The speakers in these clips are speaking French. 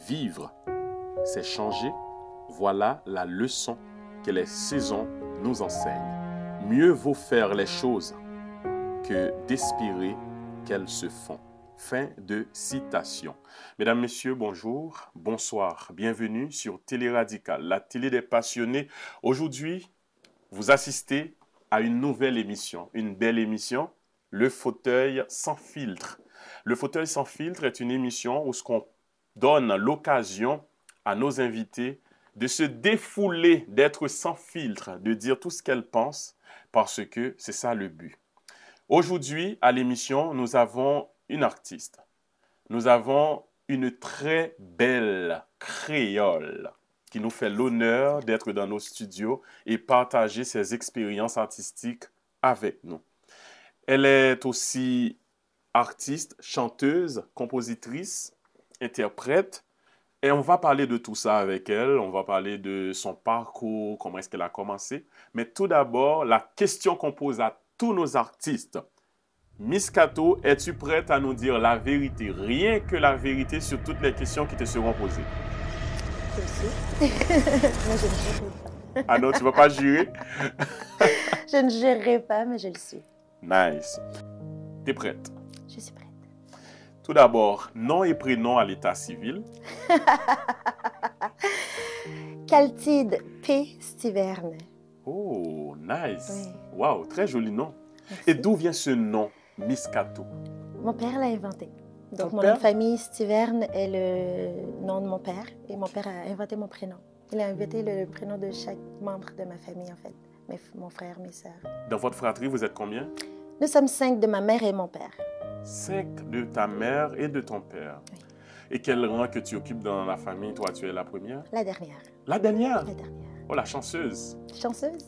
Vivre, c'est changer. Voilà la leçon que les saisons nous enseignent. Mieux vaut faire les choses que d'espérer qu'elles se font. Fin de citation. Mesdames, Messieurs, bonjour, bonsoir. Bienvenue sur Télé Radical, la télé des passionnés. Aujourd'hui, vous assistez à une nouvelle émission, une belle émission, Le Fauteuil sans filtre. Le Fauteuil sans filtre est une émission où ce qu'on donne l'occasion à nos invités de se défouler, d'être sans filtre, de dire tout ce qu'elles pensent, parce que c'est ça le but. Aujourd'hui, à l'émission, nous avons une artiste. Nous avons une très belle créole qui nous fait l'honneur d'être dans nos studios et partager ses expériences artistiques avec nous. Elle est aussi artiste, chanteuse, compositrice, interprète. Et on va parler de tout ça avec elle. On va parler de son parcours, comment est-ce qu'elle a commencé. Mais tout d'abord, la question qu'on pose à tous nos artistes. Miss Kato, es-tu prête à nous dire la vérité, rien que la vérité sur toutes les questions qui te seront posées? Je le suis. Mais je ne jurerai pas. Ah non, tu ne vas pas jurer? Je ne jurerai pas, mais je le suis. Nice. Tu es prête? Je suis prête. Tout d'abord, nom et prénom à l'état civil. Caltide P. Stiverne. Oh, nice. Oui. Wow, très joli nom. Merci. Et d'où vient ce nom, Miss Kato? Mon père l'a inventé. Donc, Ton mon père? nom de famille, Stiverne, est le nom de mon père. Et mon père a inventé mon prénom. Il a inventé le prénom de chaque membre de ma famille, en fait. Mon frère, mes sœurs. Dans votre fratrie, vous êtes combien? Nous sommes 5 de ma mère et mon père. 5 de ta mère et de ton père. Oui. Et quel rang que tu occupes dans la famille? Toi, tu es la première? La dernière. La dernière? La dernière. Oh, la chanceuse. Chanceuse?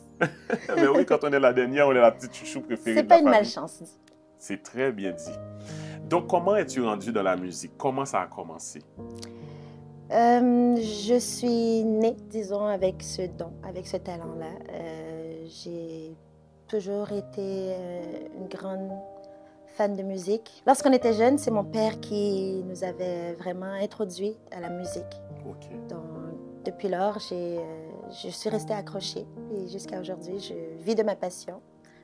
Mais oui, quand on est la dernière, on est la petite chouchou préférée C'est de pas la une famille. malchance. C'est très bien dit. Donc, comment es-tu rendu dans la musique? Comment ça a commencé? Je suis née, disons, avec ce don, avec ce talent-là. J'ai toujours été une grande fan de musique. Lorsqu'on était jeunes, c'est mon père qui nous avait vraiment introduits à la musique. OK. Donc, depuis lors, je suis restée accrochée et jusqu'à aujourd'hui, je vis de ma passion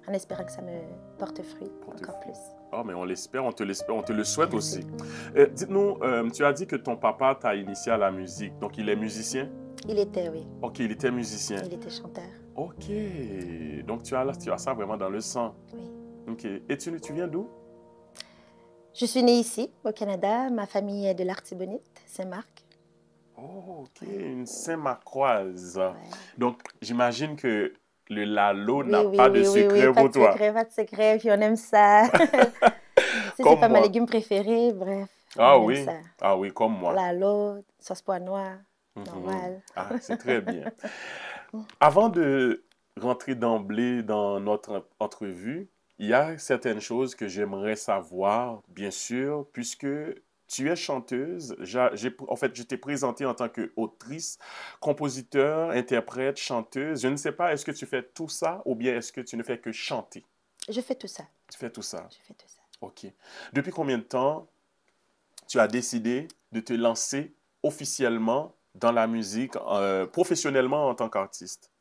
en espérant que ça me porte fruit encore plus. Oh, mais on l'espère, on te le souhaite Merci. aussi. Dites-nous, tu as dit que ton papa t'a initié à la musique, donc il est musicien? Il était, oui, OK, il était musicien. il était chanteur. OK, donc tu as ça vraiment dans le sang. Oui. OK, et tu viens d'où? Je suis née ici, au Canada. Ma famille est de l'Artibonite, Saint-Marc. Oh, OK, une Saint-Macroise. Ouais. Donc, j'imagine que le Lalo Oui, n'a oui, pas de oui, secret pas pour de toi. secret, pas de secret, puis on aime ça. C'est Comme pas moi. ma légume préférée, bref. Ah on aime oui, ça. ah oui, comme moi. Lalo, sauce pois noir, Mhm. normal. Ah, c'est très bien. Avant de rentrer d'emblée dans notre entrevue, il y a certaines choses que j'aimerais savoir, bien sûr, puisque tu es chanteuse. En fait, je t'ai présentée en tant qu'autrice, compositeur, interprète, chanteuse. Je ne sais pas, est-ce que tu fais tout ça ou bien est-ce que tu ne fais que chanter? Je fais tout ça. Tu fais tout ça. Je fais tout ça. OK. Depuis combien de temps tu as décidé de te lancer officiellement dans la musique, professionnellement en tant qu'artiste?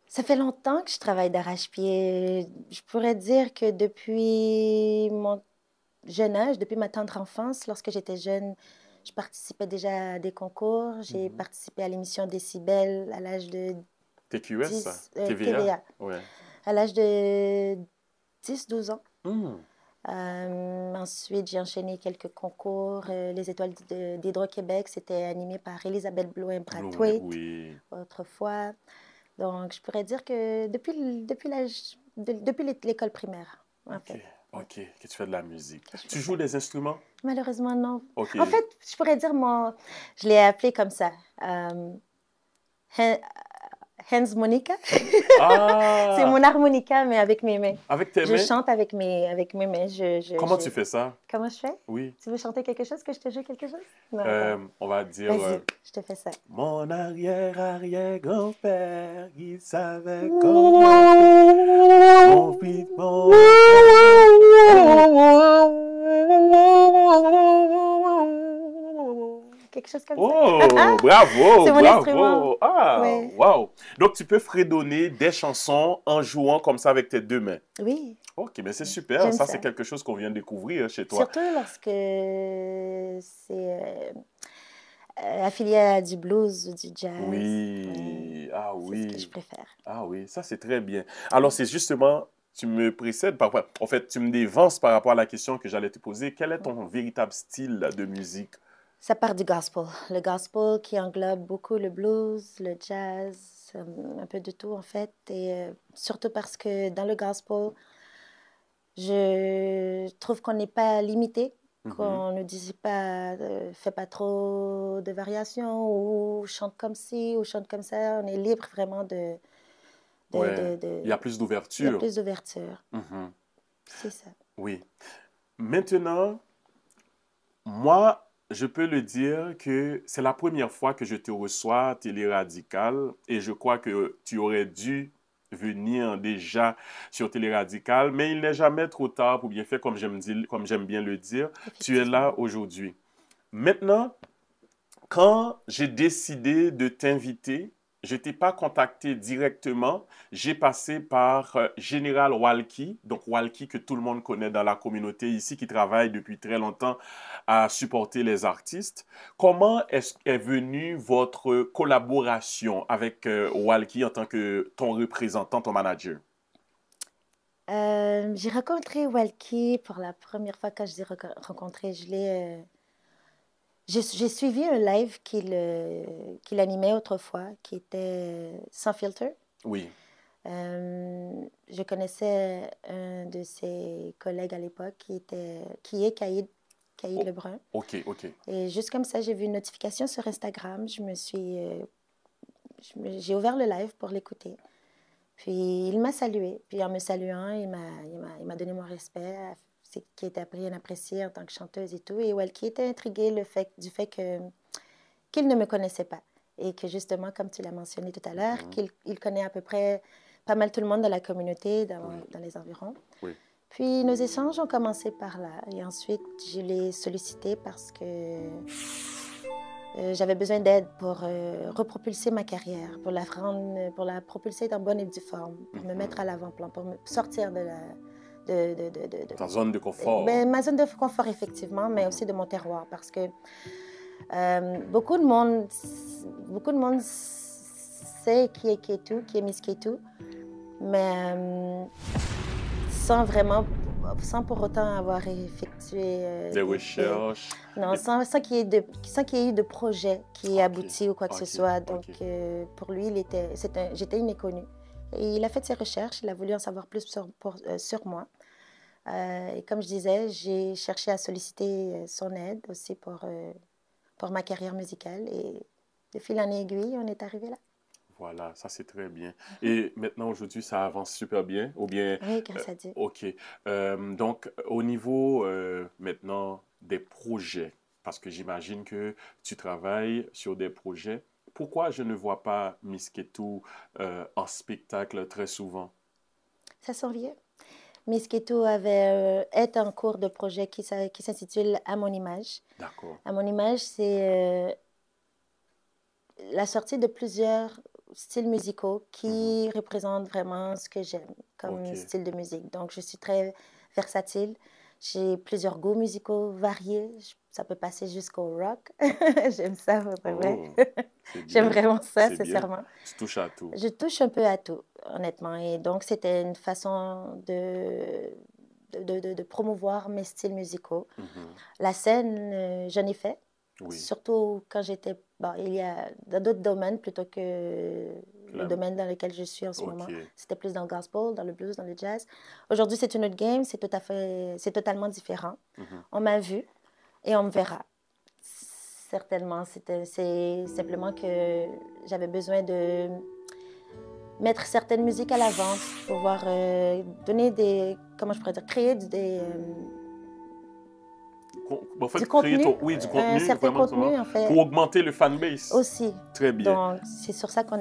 Ça fait longtemps que je travaille d'arrache-pied. Je pourrais dire que depuis mon jeune âge, depuis ma tendre enfance, lorsque j'étais jeune, je participais déjà à des concours. J'ai Mhm. participé à l'émission Décibel à l'âge de TQS, 10, TVA? TVA, Ouais. à l'âge de 10-12 ans. Hmm. Ensuite, j'ai enchaîné quelques concours. Les Étoiles d'Hydro-Québec, c'était animé par Elisabeth Blouin-Brathwaite Oui. autrefois. Donc, je pourrais dire que depuis l'école primaire, en OK. fait. OK. Que tu fais de la musique. Que je fais Tu joues des instruments? Malheureusement, non. OK. En fait, je pourrais dire je l'ai appelé comme ça. Hans Monica. C'est Ah! mon harmonica, mais avec mes mains. Avec tes Je mains? chante avec mes mains. Comment tu fais ça? Comment je fais? Oui. Tu veux chanter quelque chose, que je te joue quelque chose? Non, attends. On va dire... Vas-y, je te fais ça. Mon arrière-arrière-grand-père, il savait comment mon fils, mon quelque chose comme Oh, ça. bravo, C'est mon bravo. instrument. Ah, Ouais. wow. Donc, tu peux fredonner des chansons en jouant comme ça avec tes deux mains. Oui, Ok, mais c'est super. j'aime Ça, ça. c'est quelque chose qu'on vient de découvrir chez toi. Surtout lorsque c'est affilié à du blues ou du jazz. Ouais, Oui, ah c'est ce que je oui, préfère. ah oui, ça c'est très bien. Alors, c'est justement, tu me précèdes, en fait, tu me dévances par rapport à la question que j'allais te poser. Quel est ton véritable style de musique? Ça part du gospel. Le gospel qui englobe beaucoup le blues, le jazz, un peu de tout en fait. Et surtout parce que dans le gospel, je trouve qu'on n'est pas limité, Mhm. qu'on ne dit pas, fais pas trop de variations ou chante comme ci ou chante comme ça. On est libre vraiment Ouais, il y a de... plus Il y a d'ouverture. plus d'ouverture. Mhm. C'est ça. Oui. Maintenant, moi, je peux le dire que c'est la première fois que je te reçois à Télé Radical et je crois que tu aurais dû venir déjà sur Télé Radical, mais il n'est jamais trop tard pour bien faire, comme j'aime bien le dire. Tu es Effectivement. là aujourd'hui. Maintenant, quand j'ai décidé de t'inviter, je ne t'ai pas contacté directement. J'ai passé par Général Walkie, donc Walkie que tout le monde connaît dans la communauté ici, qui travaille depuis très longtemps à supporter les artistes. Comment est venue votre collaboration avec Walkie en tant que ton représentant, ton manager? J'ai rencontré Walkie pour la première fois quand je l'ai rencontré. J'ai suivi un live qu'il animait autrefois, qui était sans filtre. Oui. Je connaissais un de ses collègues à l'époque qui est Caïd Oh, Lebrun. ok, ok. Et juste comme ça, j'ai vu une notification sur Instagram. J'ai ouvert le live pour l'écouter. Puis il m'a salué. Puis en me saluant, il m'a donné mon respect, c'est qui était bien apprécié en tant que chanteuse et tout. Et Walkie était intrigué du fait qu'il ne me connaissait pas. Et que justement, comme tu l'as mentionné tout à l'heure, Mhm. qu'il connaît à peu près pas mal tout le monde dans la communauté, Oui, dans les environs. oui. Puis nos échanges ont commencé par là. Et ensuite, je l'ai sollicité parce que j'avais besoin d'aide pour repropulser ma carrière, pour la propulser dans bonne et due forme, pour me mettre à l'avant-plan, pour me sortir de la, Ta zone de confort. ben, ma zone de confort, effectivement, mais aussi de mon terroir. Parce que beaucoup de monde sait qui est Ketu, qui est Miss Ketu, mais sans vraiment, sans pour autant avoir effectué Des recherches. non, sans sans qu'il y ait eu de projet qui ait Ok, abouti ou quoi que ce ok, soit. Donc, ok. pour lui, j'étais une inconnue. Et il a fait ses recherches, il a voulu en savoir plus sur moi. Et comme je disais, j'ai cherché à solliciter son aide aussi pour ma carrière musicale. Et de fil en aiguille, on est arrivé là. Voilà, ça c'est très bien. Et maintenant, aujourd'hui, ça avance super bien. Ou bien, Oui, grâce à Dieu. OK. Donc, au niveau maintenant des projets, parce que j'imagine que tu travailles sur des projets, pourquoi je ne vois pas Miss Ketou en spectacle très souvent? Ça s'en vient. Miss Keto est en cours de projet qui s'intitule À mon image. D'accord. À mon image, c'est la sortie de plusieurs styles musicaux Mhm. qui représentent vraiment ce que j'aime comme OK. style de musique. Donc, je suis très versatile. J'ai plusieurs goûts musicaux variés. Ça peut passer jusqu'au rock. J'aime ça, pour de vrai. Oh, c'est J'aime bien. vraiment ça, C'est bien. sincèrement. Tu touches à tout. Je touche un peu à tout, honnêtement. Et donc, c'était une façon de promouvoir mes styles musicaux. Mhm. La scène, j'en ai fait. Oui. Surtout quand j'étais, bon, il y a dans d'autres domaines plutôt que le La- domaine dans lequel je suis en ce moment. OK. C'était plus dans le gospel, dans le blues, dans le jazz. Aujourd'hui, c'est une autre game, c'est totalement différent. Mhm. On m'a vu et on me verra. Certainement, c'est simplement que j'avais besoin de mettre certaines musiques à l'avant pour pouvoir donner comment je pourrais dire, créer En fait, du créer contenu, oui, du un contenu, certain vraiment, vraiment, contenu en fait. pour augmenter le fanbase. Aussi. Très bien. Donc, c'est sur ça qu'on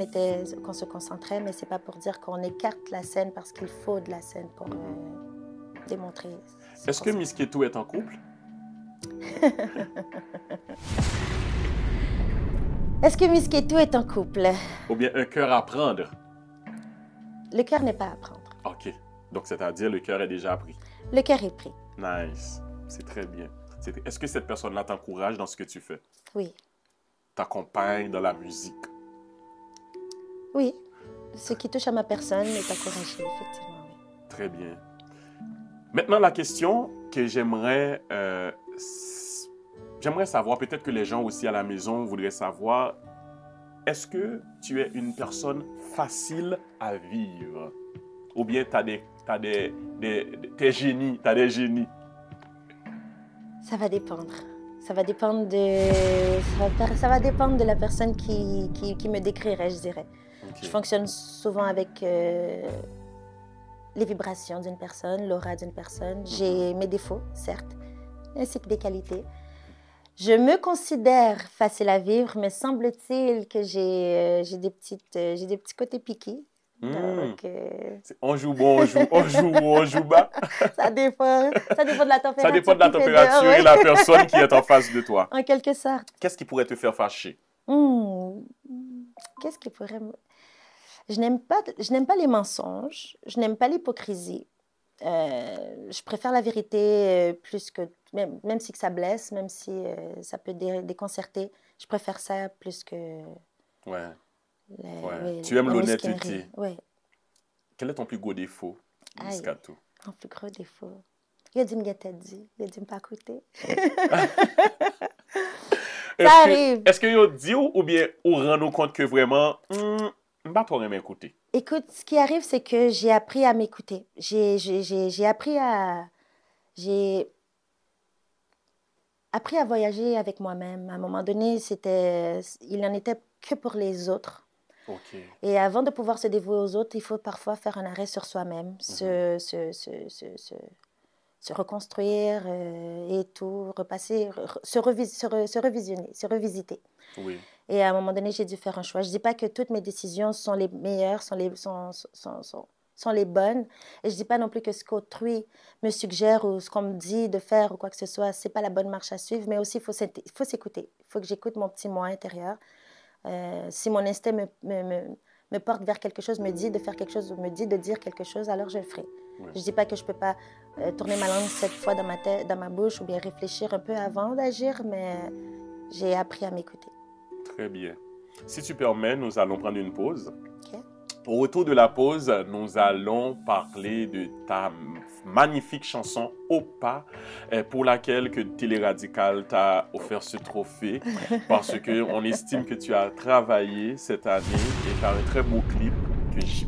se concentrait, mais c'est pas pour dire qu'on écarte la scène parce qu'il faut de la scène pour démontrer. Est-ce que Miss Ketou est en couple? Est-ce que Miss Ketou est en couple? Ou bien un cœur à prendre? Le cœur n'est pas à prendre. OK. Donc, c'est-à-dire le cœur est déjà pris. Le cœur est pris. Nice. C'est très bien. Est-ce que cette personne-là t'encourage dans ce que tu fais? Oui. T'accompagne dans la musique? Oui. Ce qui touche à ma personne est encouragé, effectivement, oui. Très bien. Maintenant, la question que j'aimerais savoir, peut-être que les gens aussi à la maison voudraient savoir, est-ce que tu es une personne facile à vivre? Ou bien t'as des génies? Ça va dépendre. Ça va dépendre de la personne qui me décrirait, je dirais. Okay. Je fonctionne souvent avec les vibrations d'une personne, l'aura d'une personne. J'ai mes défauts, certes, ainsi que des qualités. Je me considère facile à vivre, mais semble-t-il que j'ai des petits côtés piqués. Donc, on joue bon, on joue bas. Ça dépend de la température. Ça dépend de la température et la personne qui est en face de toi. En quelque sorte. Qu'est-ce qui pourrait te faire fâcher? Qu'est-ce qui pourrait me... Je n'aime pas les mensonges, je n'aime pas l'hypocrisie. Je préfère la vérité plus que... Même si que ça blesse, même si ça peut déconcerter, je préfère ça plus que... Ouais. Oui, tu aimes l'honnêteté. Oui. Quel est ton plus gros défaut, Miss Ketou? Mon plus gros défaut? Il a dit me dit, il a dit me pas écouter. Ça arrive. Est-ce qu'il a dit ou bien on rend nous compte que vraiment, pas trop m'écouter? Écoute, ce qui arrive, c'est que j'ai appris à m'écouter. J'ai appris à voyager avec moi-même. À un moment donné, il n'en était que pour les autres. Okay. Et avant de pouvoir se dévouer aux autres, il faut parfois faire un arrêt sur soi-même, se reconstruire et tout, repasser, se revisionner, se revisiter. Oui. Et à un moment donné, j'ai dû faire un choix. Je ne dis pas que toutes mes décisions sont les meilleures, sont les bonnes. Et je ne dis pas non plus que ce qu'autrui me suggère ou ce qu'on me dit de faire ou quoi que ce soit, ce n'est pas la bonne marche à suivre. Mais aussi, il faut s'écouter. Il faut que j'écoute mon petit moi intérieur. Si mon instinct me porte vers quelque chose, me dit de faire quelque chose ou me dit de dire quelque chose, alors je le ferai. Oui. Je ne dis pas que je ne peux pas tourner ma langue 7 fois dans ma bouche ou bien réfléchir un peu avant d'agir, mais j'ai appris à m'écouter. Très bien. Si tu permets, nous allons prendre une pause. Okay. Au retour de la pause, nous allons parler de ta magnifique chanson « Au pas » pour laquelle que Télé Radical t'a offert ce trophée parce qu'on estime que tu as travaillé cette année et tu as un très beau clip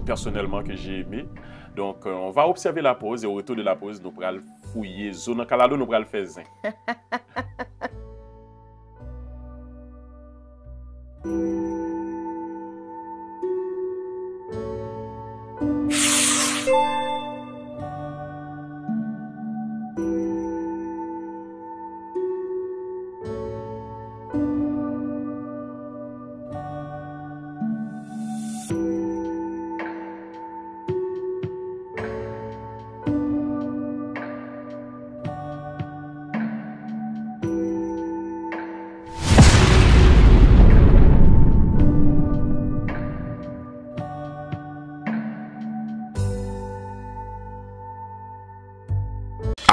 personnellement que j'ai aimé. Donc, on va observer la pause et au retour de la pause, nous pourrons fouiller zone calado, nous pourrons le faire zin.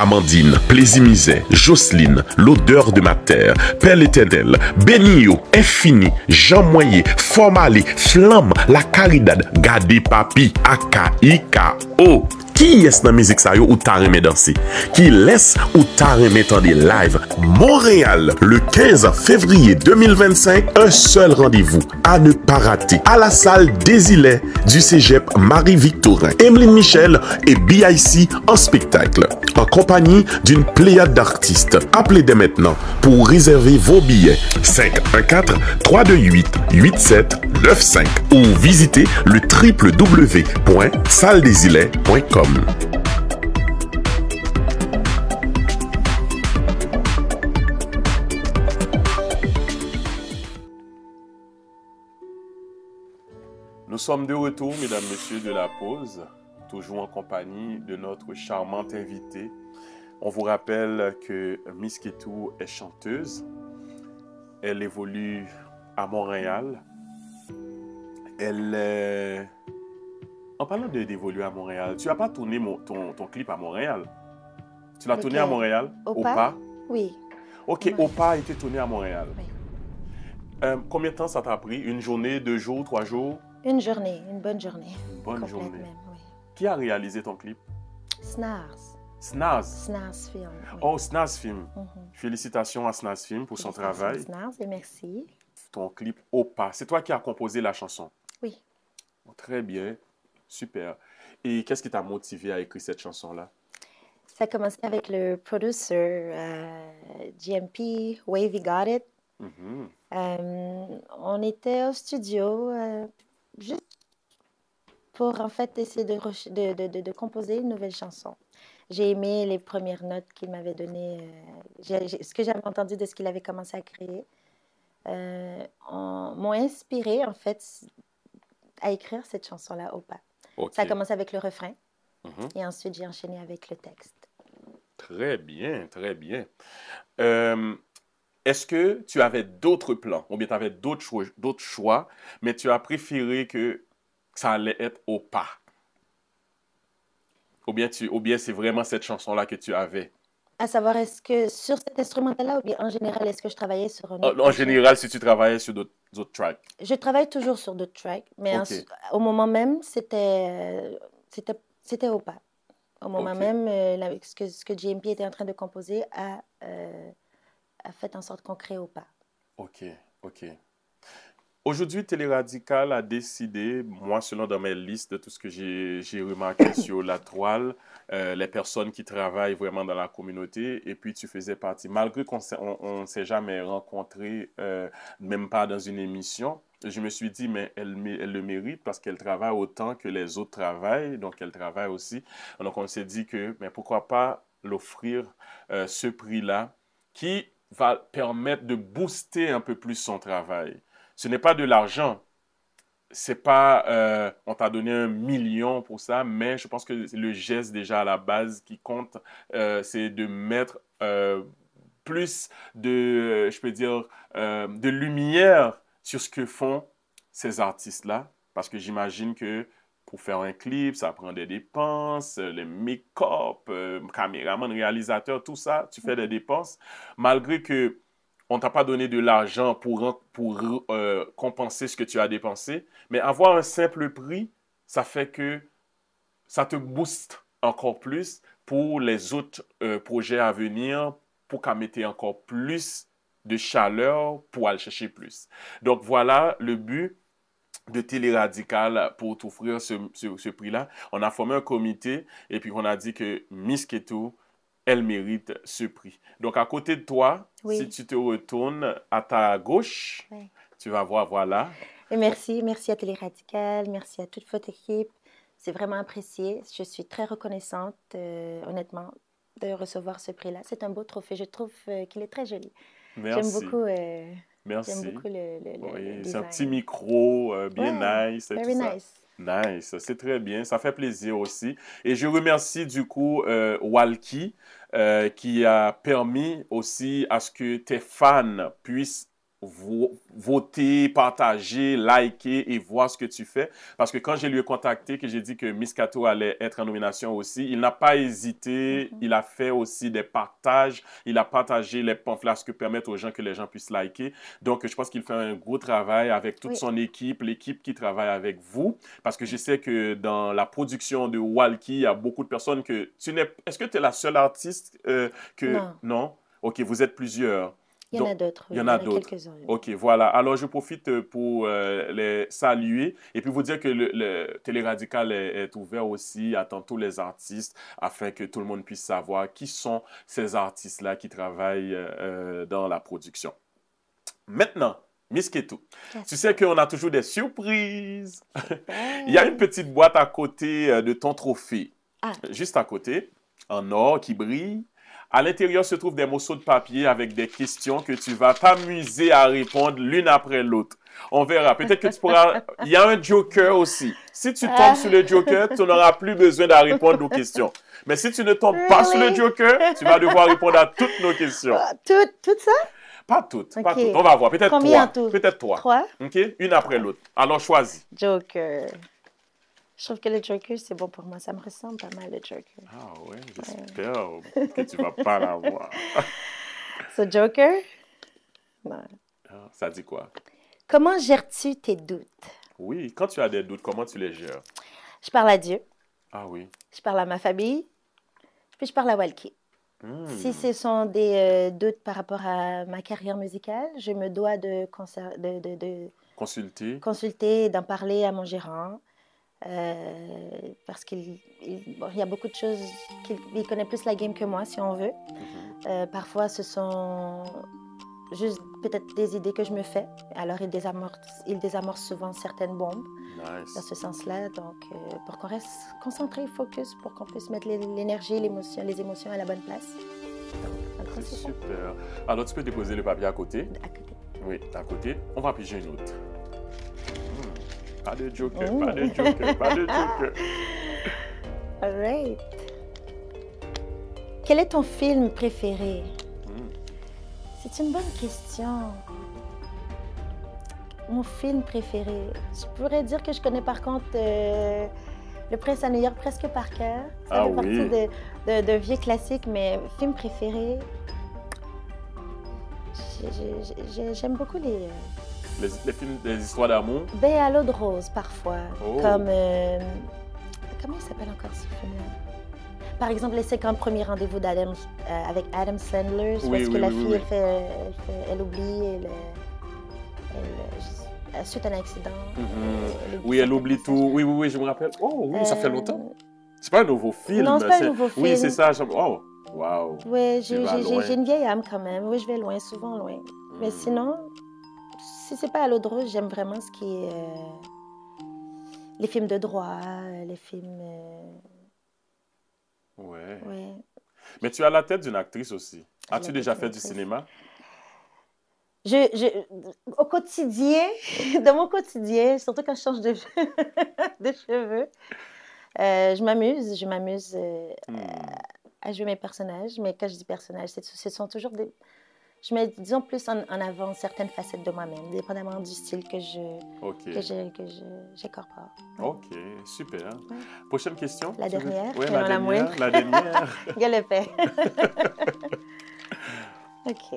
Amandine, Plaisir-Misère, Jocelyne, L'odeur de ma terre, Père l'Éternel, Benio, Infini, Jean Moyer, Formalé, Flamme, La Caridad, Gade Papi, AKIKO. Qui est dans la musique ça ou t'as aimé danser? Qui laisse ou t'as aimé tendre live? Montréal, le 15 février 2025, un seul rendez-vous à ne pas rater. À la salle des Îlets du Cégep Marie-Victorin. Emeline Michel et BIC en spectacle. En compagnie d'une pléiade d'artistes. Appelez dès maintenant pour réserver vos billets. 514-328-8795 ou visitez le www.salledesislets.com. Nous sommes de retour, mesdames, messieurs, de la pause, toujours en compagnie de notre charmante invitée. On vous rappelle que Miss Ketou est chanteuse. Elle évolue à Montréal. En parlant d'évoluer à Montréal, tu n'as pas tourné ton clip à Montréal? Tu l'as tourné à Montréal? Opa? Oui. Ok, Ouais. Opa a été tourné à Montréal. Oui. Combien de temps ça t'a pris? Une journée, 2 jours, 3 jours? Une journée, une bonne journée. Une bonne Complète journée. même, oui. Qui a réalisé ton clip? Snars. Snaz. Snars Film. Oui. Oh, Snaz Film. Félicitations à Snaz Film pour son travail. Snars, et merci. Ton clip Opa. C'est toi qui as composé la chanson? Oui. Oh, très bien. Super. Et qu'est-ce qui t'a motivé à écrire cette chanson-là? Ça a commencé avec le producer GMP, Wavy Got It. On était au studio juste pour en fait essayer de composer une nouvelle chanson. J'ai aimé les premières notes qu'il m'avait données, ce que j'avais entendu de ce qu'il avait commencé à créer. M'ont inspiré en fait à écrire cette chanson-là, Opa. Okay. Ça a commencé avec le refrain et ensuite j'ai enchaîné avec le texte. Très bien, très bien. Est-ce que tu avais d'autres plans ou bien tu avais d'autres choix, mais tu as préféré que ça allait être Opa? Ou bien c'est vraiment cette chanson-là que tu avais? À savoir, est-ce que sur cet instrumental-là ou bien en général, est-ce que je travaillais sur un autre En projet? général, si tu travaillais sur d'autres tracks. Je travaille toujours sur d'autres tracks, mais Okay. au moment même, c'était Opa. Au moment Okay. même, ce que JMP était en train de composer a fait en sorte qu'on crée Opa. OK, OK. Aujourd'hui, Téléradical a décidé, moi, selon dans mes listes de tout ce que j'ai remarqué sur la toile, les personnes qui travaillent vraiment dans la communauté, et puis tu faisais partie, malgré qu'on ne s'est jamais rencontrés, même pas dans une émission, je me suis dit, mais elle le mérite parce qu'elle travaille autant que les autres travaillent, donc elle travaille aussi. Donc on s'est dit que, mais pourquoi pas l'offrir ce prix-là qui va permettre de booster un peu plus son travail. Ce n'est pas de l'argent. C'est pas, on t'a donné 1 million pour ça, mais je pense que le geste déjà à la base qui compte, c'est de mettre plus de, je peux dire, de lumière sur ce que font ces artistes-là. Parce que j'imagine que pour faire un clip, ça prend des dépenses, les make-up, caméraman, réalisateur, tout ça, tu fais des dépenses. Malgré que on ne t'a pas donné de l'argent pour compenser ce que tu as dépensé, mais avoir un simple prix, ça fait que ça te booste encore plus pour les autres projets à venir, pour qu'à mettre encore plus de chaleur pour aller chercher plus. Donc voilà le but de Téléradical pour t'offrir ce prix-là. On a formé un comité et puis on a dit que Miss Keto, elle mérite ce prix. Donc, à côté de toi, Oui. si tu te retournes à ta gauche, Oui. tu vas voir, voilà. Et merci à Téléradical, merci à toute votre équipe. C'est vraiment apprécié. Je suis très reconnaissante, honnêtement, de recevoir ce prix-là. C'est un beau trophée. Je trouve qu'il est très joli. Merci. J'aime beaucoup, Merci. j'aime beaucoup le Oui, c'est design. un petit micro bien Ouais, nice. Et very tout ça. nice. Nice, c'est très bien, ça fait plaisir aussi. Et je remercie du coup Walkie qui a permis aussi à ce que tes fans puissent voter, partager, liker et voir ce que tu fais. Parce que quand je lui ai contacté, que j'ai dit que Miss Kato allait être en nomination aussi, il n'a pas hésité, il a fait aussi des partages, il a partagé les pamphlets, ce que permettent aux gens que les gens puissent liker. Donc, je pense qu'il fait un gros travail avec toute son équipe, l'équipe qui travaille avec vous. Parce que je sais que dans la production de Walkie, il y a beaucoup de personnes que tu n'es... Est-ce que tu es la seule artiste que... Non. Non? OK, vous êtes plusieurs. Il y en a d'autres. Il y en a d'autres. Quelques-uns. OK, voilà. Alors, je profite pour les saluer et puis vous dire que le Téléradical est ouvert aussi, attend tous les artistes afin que tout le monde puisse savoir qui sont ces artistes-là qui travaillent dans la production. Maintenant, Miss Keto, tu sais qu'on a toujours des surprises. Il y a une petite boîte à côté de ton trophée. Ah. Juste à côté, en or qui brille. À l'intérieur se trouvent des morceaux de papier avec des questions que tu vas t'amuser à répondre l'une après l'autre. On verra. Peut-être que tu pourras... Il y a un joker aussi. Si tu tombes sur le joker, tu n'auras plus besoin de répondre aux questions. Mais si tu ne tombes pas sur le joker, tu vas devoir répondre à toutes nos questions. Tout ça? Pas toutes, pas Ok. toutes. On va voir. Peut-être Combien trois. en tout? Peut-être trois. 3? OK? Une après l'autre. Alors, choisis. Joker. Je trouve que le Joker, c'est bon pour moi. Ça me ressemble pas mal, le Joker. Ah ouais, j'espère que tu vas pas l'avoir. So, Joker? Non. Ah, ça dit quoi? Comment gères-tu tes doutes? Oui, quand tu as des doutes, comment tu les gères? Je parle à Dieu, Ah oui. je parle à ma famille, puis je parle à Walkie. Si ce sont des doutes par rapport à ma carrière musicale, je me dois de Consulter. consulter et d'en parler à mon gérant. Parce bon, il y a beaucoup de choses qu'il connaît plus la game que moi, si on veut. Parfois, ce sont juste peut-être des idées que je me fais. Alors, il désamorce souvent certaines bombes Nice. dans ce sens-là. Donc, pour qu'on reste concentré, focus, pour qu'on puisse mettre l'énergie, l'émotion, les émotions à la bonne place. Donc, en gros, C'est c'est ça. super. Alors, tu peux déposer le papier à côté. À côté. Oui, à côté. On va piger une autre. Pas de joker, pas de joker, pas de joker. All right. Quel est ton film préféré? C'est une bonne question. Mon film préféré. Je pourrais dire que je connais par contre Le Prince à New York presque par cœur. Ça fait partie de vieux classiques, mais film préféré. J'aime beaucoup Les films, les histoires d'amour. Ben à l'eau de rose parfois. Oh. Comme. Comment il s'appelle encore ce film-là? Par exemple, les 50 premiers rendez-vous avec Adam Sandler, où est-ce que la fille, elle oublie, suite à un accident. Oui, elle oublie tout. Oui, je me rappelle. Oh, oui, ça fait longtemps. C'est pas un nouveau film. Non, c'est pas un nouveau film. Oui, c'est ça. Oh, wow. Oui, j'ai une vieille âme quand même. Oui, je vais loin, souvent loin. Mais sinon, si c'est pas à l'eau de rose, j'aime vraiment ce qui est les films de droit, les films... Ouais. Ouais. Mais tu as la tête d'une actrice aussi. As-tu déjà fait du cinéma? Au quotidien, dans mon quotidien, surtout quand je change de cheveux, je m'amuse à jouer mes personnages. Mais quand je dis personnages, ce sont toujours des... Je mets, disons, plus en avant certaines facettes de moi-même, dépendamment du style que j'incorpore. OK, super. Ouais. Prochaine question. La dernière, oui, mais non la moindre. La dernière. Regarde le fait. OK.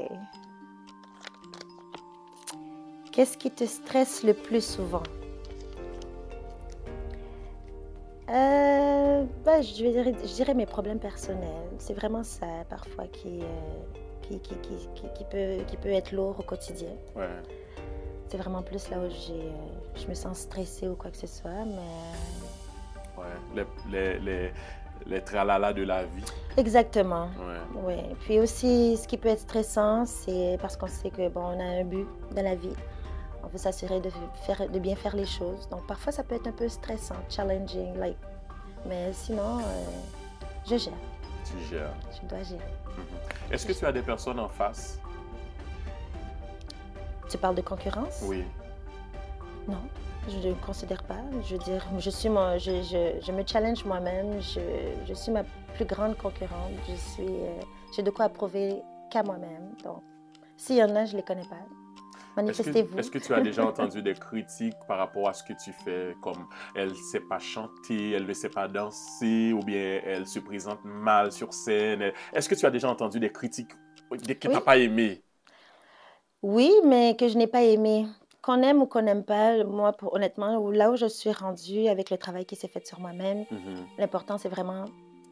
Qu'est-ce qui te stresse le plus souvent? Je dirais mes problèmes personnels. C'est vraiment ça, parfois, qui peut être lourd au quotidien. Ouais. C'est vraiment plus là où je me sens stressée ou quoi que ce soit, mais... Ouais, les tralala de la vie. Exactement. Ouais. Ouais. Puis aussi, ce qui peut être stressant, c'est parce qu'on sait que bon, on a un but dans la vie. On veut s'assurer de bien faire les choses. Donc parfois, ça peut être un peu stressant, challenging, mais sinon, je gère. Tu gères. Je dois gérer. Est-ce que tu as des personnes en face? Tu parles de concurrence? Oui. Non, je ne considère pas. Je veux dire, je me challenge moi-même. Je suis ma plus grande concurrente. J'ai de quoi approuver qu'à moi-même. Donc, s'il y en a, je ne les connais pas. Manifestez-vous. Est-ce que tu as déjà entendu des critiques par rapport à ce que tu fais, comme elle ne sait pas chanter, elle ne sait pas danser, ou bien elle se présente mal sur scène? Est-ce que tu as déjà entendu des critiques que tu n'as pas aimées? Oui, mais que je n'ai pas aimé. Qu'on aime ou qu'on n'aime pas, moi, honnêtement, là où je suis rendue avec le travail qui s'est fait sur moi-même, l'important, c'est vraiment,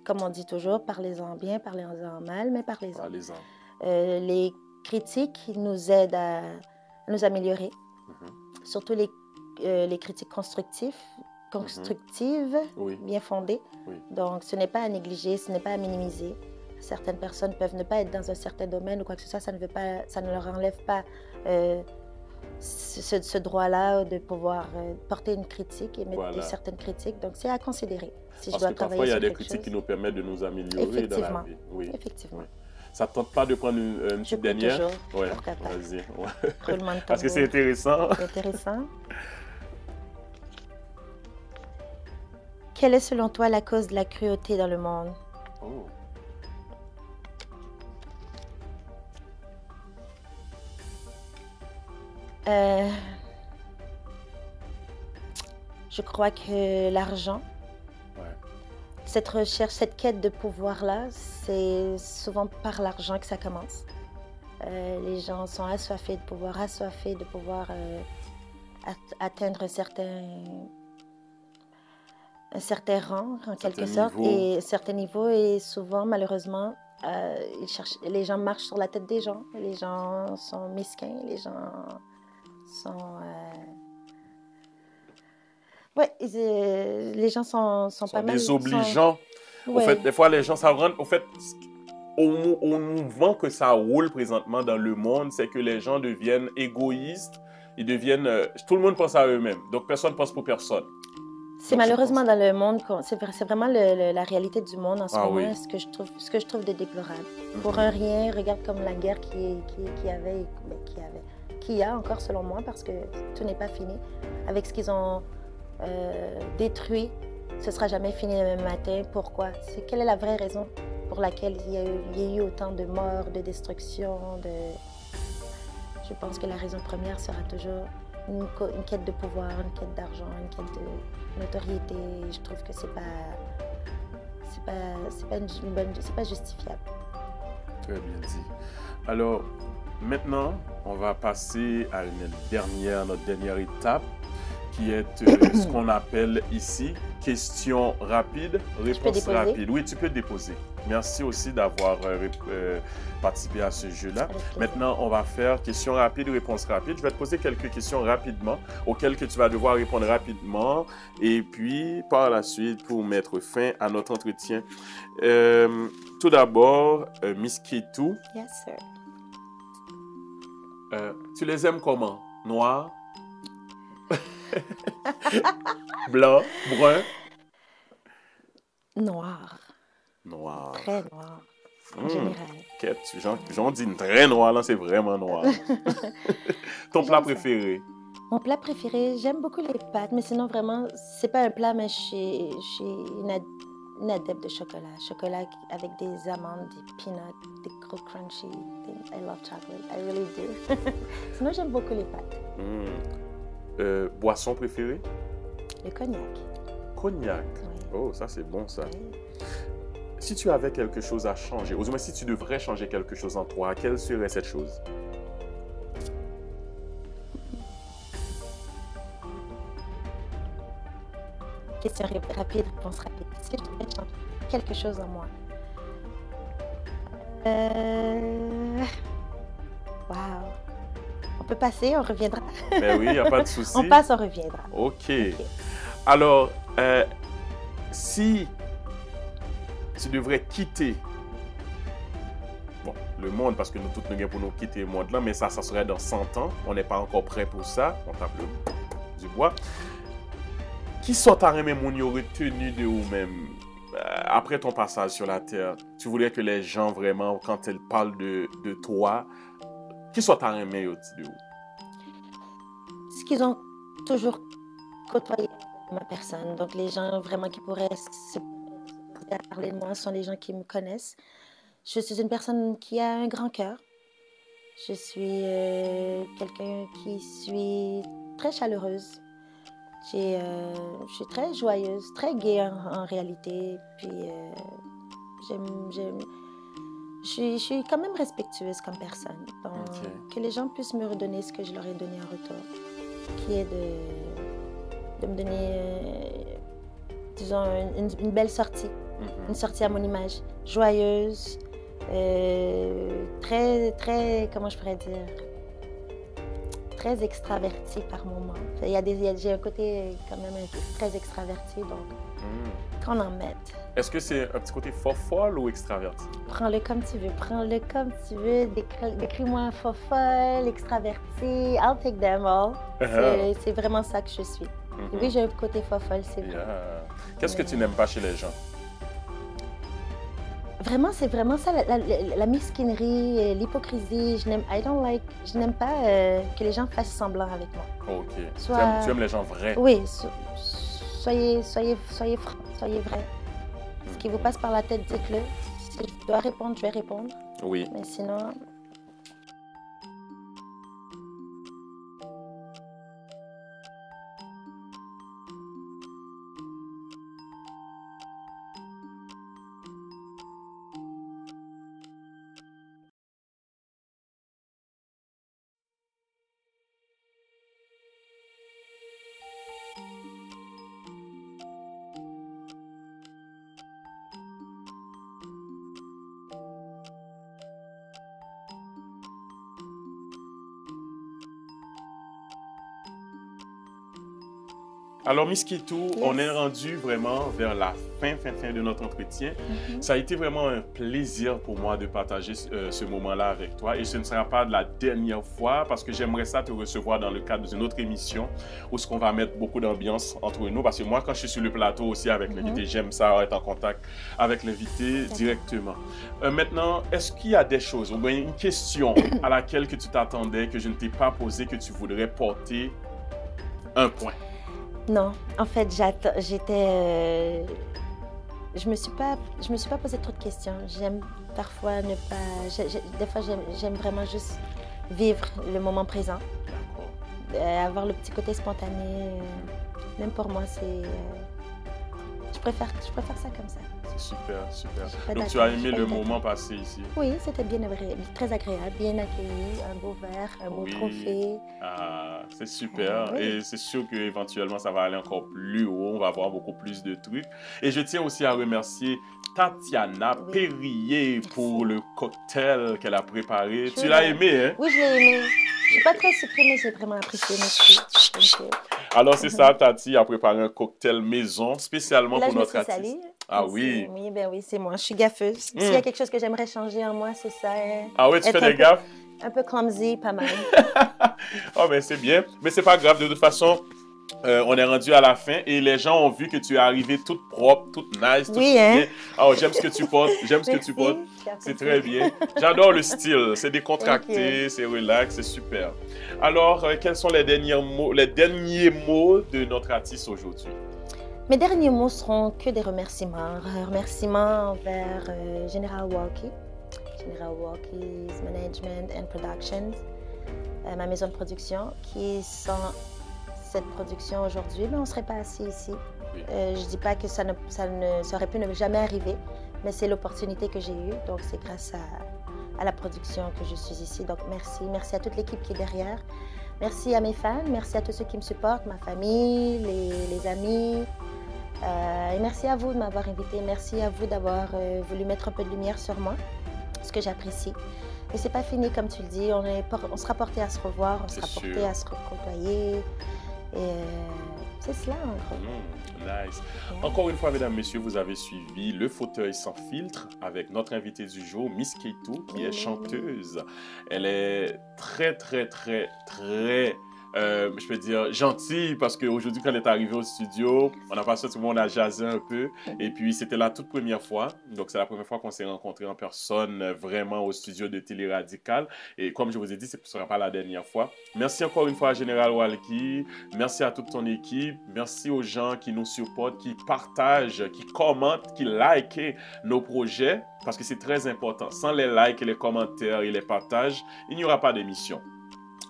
comme on dit toujours, parlez-en bien, parlez-en mal, mais parlez-en. Les critiques nous aident à nous améliorer, surtout les critiques constructives, bien fondées. Oui. Donc, ce n'est pas à négliger, ce n'est pas à minimiser. Certaines personnes peuvent ne pas être dans un certain domaine ou quoi que ce soit, ça ne leur enlève pas ce droit-là de pouvoir porter une critique et mettre certaines critiques. Donc, c'est à considérer. Si Parce que parfois, il y a des critiques qui nous permettent de nous améliorer dans la vie. Oui. Effectivement. Oui. Ça ne tente pas de prendre une petite dernière? Toujours. Oui, vas-y. Roulement de Parce que c'est intéressant. C'est intéressant. Quelle est selon toi la cause de la cruauté dans le monde? Oh. Je crois que l'argent, cette recherche, cette quête de pouvoir-là, c'est souvent par l'argent que ça commence. Les gens sont assoiffés de pouvoir atteindre un certain rang, en quelque sorte, et un certain niveau. Et souvent, malheureusement, les gens marchent sur la tête des gens. Les gens sont mesquins, les gens sont... les gens sont pas mal... désobligeants. Ouais. En fait, des fois, les gens, ça rend... En fait, au mouvement que ça roule présentement dans le monde, c'est que les gens deviennent égoïstes. Ils deviennent... tout le monde pense à eux-mêmes. Donc, personne ne pense pour personne. C'est malheureusement dans le monde, c'est vraiment la réalité du monde en ce moment, oui. ce que je trouve de déplorable. Pour un rien, regarde comme la guerre qui y a encore selon moi, parce que tout n'est pas fini. Avec ce qu'ils ont détruit, ce ne sera jamais fini le même matin. Pourquoi? Quelle est la vraie raison pour laquelle il y a eu autant de morts, de destruction, Je pense que la raison première sera toujours une quête de pouvoir, une quête d'argent, une quête de notoriété. Je trouve que c'est pas justifiable. Très bien dit. Alors, maintenant, on va passer à notre dernière étape, qui est ce qu'on appelle ici question rapide, réponse rapide. Oui, tu peux déposer. Merci aussi d'avoir participé à ce jeu-là. Maintenant, on va faire question rapide, réponse rapide. Je vais te poser quelques questions rapidement, auxquelles que tu vas devoir répondre rapidement. Et puis, par la suite, pour mettre fin à notre entretien. Tout d'abord, Miss Kitou. Yes, sir. Tu les aimes comment? Noir? Blanc? Brun? Noir. Noir. Très noir, en général. J'en dis très noir, là, c'est vraiment noir. Ton plat préféré? Mon plat préféré, j'aime beaucoup les pâtes, mais sinon, vraiment, c'est pas un plat, mais je suis une adepte de chocolat. Chocolat avec des amandes, des peanuts, des gros crunchy. I love chocolate, I really do. Sinon, j'aime beaucoup les pâtes. Boisson préférée? Le cognac. Cognac? Oui. Oh, ça, c'est bon, ça. Oui. Si tu avais quelque chose à changer, ou du moins si tu devrais changer quelque chose en toi, quelle serait cette chose? Question rapide, réponse rapide. Si je devrais changer quelque chose en moi. Wow. On peut passer, on reviendra. Ben oui, il n'y a pas de souci. On passe, on reviendra. OK. Alors, si tu devrais quitter le monde, parce que nous tous nous gagnons pour nous quitter le monde là, mais ça serait dans 100 ans. On n'est pas encore prêt pour ça. On tape du bois. Qui sont les gens qui ont retenu de vous-même après ton passage sur la terre? Tu voulais que les gens vraiment, quand ils parlent de toi, qui sont les gens de vous? Ce qu'ils ont toujours côtoyé ma personne. Donc, les gens vraiment qui pourraient parler de moi sont les gens qui me connaissent. Je suis une personne qui a un grand cœur. Je suis quelqu'un qui suis très chaleureuse. Je suis très joyeuse, très gaie en réalité. Puis, je suis quand même respectueuse comme personne. Donc, que les gens puissent me redonner ce que je leur ai donné en retour. Qui est de me donner, disons, une belle sortie. Une sortie à mon image. Joyeuse, très, comment je pourrais dire, très extravertie par moments. J'ai un côté quand même très extraverti, donc qu'on en mette. Est-ce que c'est un petit côté fofolle ou extraverti? Prends-le comme tu veux, prends-le comme tu veux. Décris-moi fofolle, extraverti, I'll take them all. C'est vraiment ça que je suis. Oui, j'ai un côté fofolle, c'est vrai. Qu'est-ce que tu n'aimes pas chez les gens? Vraiment, c'est vraiment ça, la mesquinerie, l'hypocrisie. Je n'aime pas que les gens fassent semblant avec moi. OK. Tu aimes les gens vrais? Oui, soyez francs, soyez vrais. Ce qui vous passe par la tête, dites-le. Si je dois répondre, je vais répondre. Oui. Mais sinon... Alors, Miss Ketou, on est rendu vraiment vers la fin de notre entretien. Ça a été vraiment un plaisir pour moi de partager ce moment-là avec toi. Et ce ne sera pas la dernière fois parce que j'aimerais ça te recevoir dans le cadre d'une autre émission où ce qu'on va mettre beaucoup d'ambiance entre nous. Parce que moi, quand je suis sur le plateau aussi avec l'invité, j'aime ça, être en contact avec l'invité directement. Maintenant, est-ce qu'il y a des choses, ou bien une question à laquelle que tu t'attendais, que je ne t'ai pas posée, que tu voudrais porter un point? Non, en fait, je me suis pas posé trop de questions. J'aime parfois ne pas... des fois, j'aime vraiment juste vivre le moment présent. Avoir le petit côté spontané. Même pour moi, c'est... je préfère ça comme ça. C'est super. Donc, tu as aimé le moment passé ici? Oui, c'était très agréable, bien accueilli, un beau verre, un beau trophée. Ah, c'est super. Et c'est sûr qu'éventuellement, ça va aller encore plus haut. On va avoir beaucoup plus de trucs. Et je tiens aussi à remercier Tatiana Perrier pour le cocktail qu'elle a préparé. Tu l'as aimé, hein? Oui, je l'ai aimé. Je suis pas très sucrée, mais j'ai vraiment apprécié. Merci. Alors, c'est ça, Tati a préparé un cocktail maison spécialement pour notre artiste. Salée. Ah oui? Oui, ben oui, c'est moi. Je suis gaffeuse. S'il y a quelque chose que j'aimerais changer en moi, c'est ça. Ah oui, tu fais des gaffes? Un peu clumsy, pas mal. Oh, ben c'est bien. Mais c'est pas grave. De toute façon, on est rendu à la fin et les gens ont vu que tu es arrivée toute propre, toute nice, toute bien. Oh, j'aime ce que tu portes. J'aime ce que tu portes. C'est très bien. J'adore le style. C'est décontracté, c'est relax, c'est super. Alors, quels sont les derniers mots de notre artiste aujourd'hui? Mes derniers mots seront que des remerciements. Remerciements envers General Walkie, General Walkie's Management and Productions, ma maison de production, qui sans cette production aujourd'hui, on ne serait pas assis ici. Oui. Je ne dis pas que ça aurait pu ne jamais arriver, mais c'est l'opportunité que j'ai eue. Donc, c'est grâce à la production que je suis ici. Donc, merci. Merci à toute l'équipe qui est derrière. Merci à mes fans. Merci à tous ceux qui me supportent, ma famille, les amis. Et merci à vous de m'avoir invité. Merci à vous d'avoir voulu mettre un peu de lumière sur moi, ce que j'apprécie. Et c'est pas fini, comme tu le dis. On sera porté à se revoir, on sera porté à se côtoyer. Et c'est cela, en gros. Nice. Yeah. Encore une fois, mesdames, messieurs, vous avez suivi Le Fauteuil sans filtre avec notre invitée du jour, Miss Ketou, qui est chanteuse. Elle est très, je peux dire gentille parce qu'aujourd'hui, quand elle est arrivée au studio, on a passé tout le monde à jaser un peu. Et puis, c'était la toute première fois. Donc, c'est la première fois qu'on s'est rencontrés en personne vraiment au studio de Télé Radical. Et comme je vous ai dit, ce ne sera pas la dernière fois. Merci encore une fois à General Walkie. Merci à toute ton équipe. Merci aux gens qui nous supportent, qui partagent, qui commentent, qui likent nos projets parce que c'est très important. Sans les likes, les commentaires et les partages, il n'y aura pas d'émission.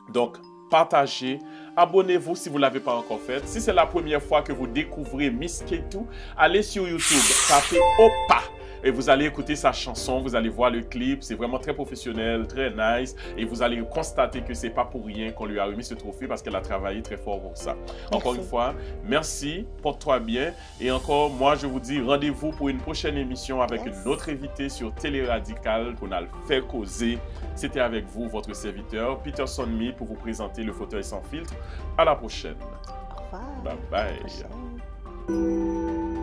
Donc, partagez, abonnez-vous si vous ne l'avez pas encore fait. Si c'est la première fois que vous découvrez Miss Ketou, allez sur YouTube, tapez Opa et vous allez écouter sa chanson, vous allez voir le clip, c'est vraiment très professionnel, très nice et vous allez constater que c'est pas pour rien qu'on lui a remis ce trophée parce qu'elle a travaillé très fort pour ça. Merci. Encore une fois, merci, porte-toi bien et encore, moi je vous dis rendez-vous pour une prochaine émission avec une autre invitée sur Télé Radical qu'on a fait causer. C'était avec vous, votre serviteur, Peterson Me, pour vous présenter Le Fauteuil sans filtre. À la prochaine. Au revoir. Bye bye.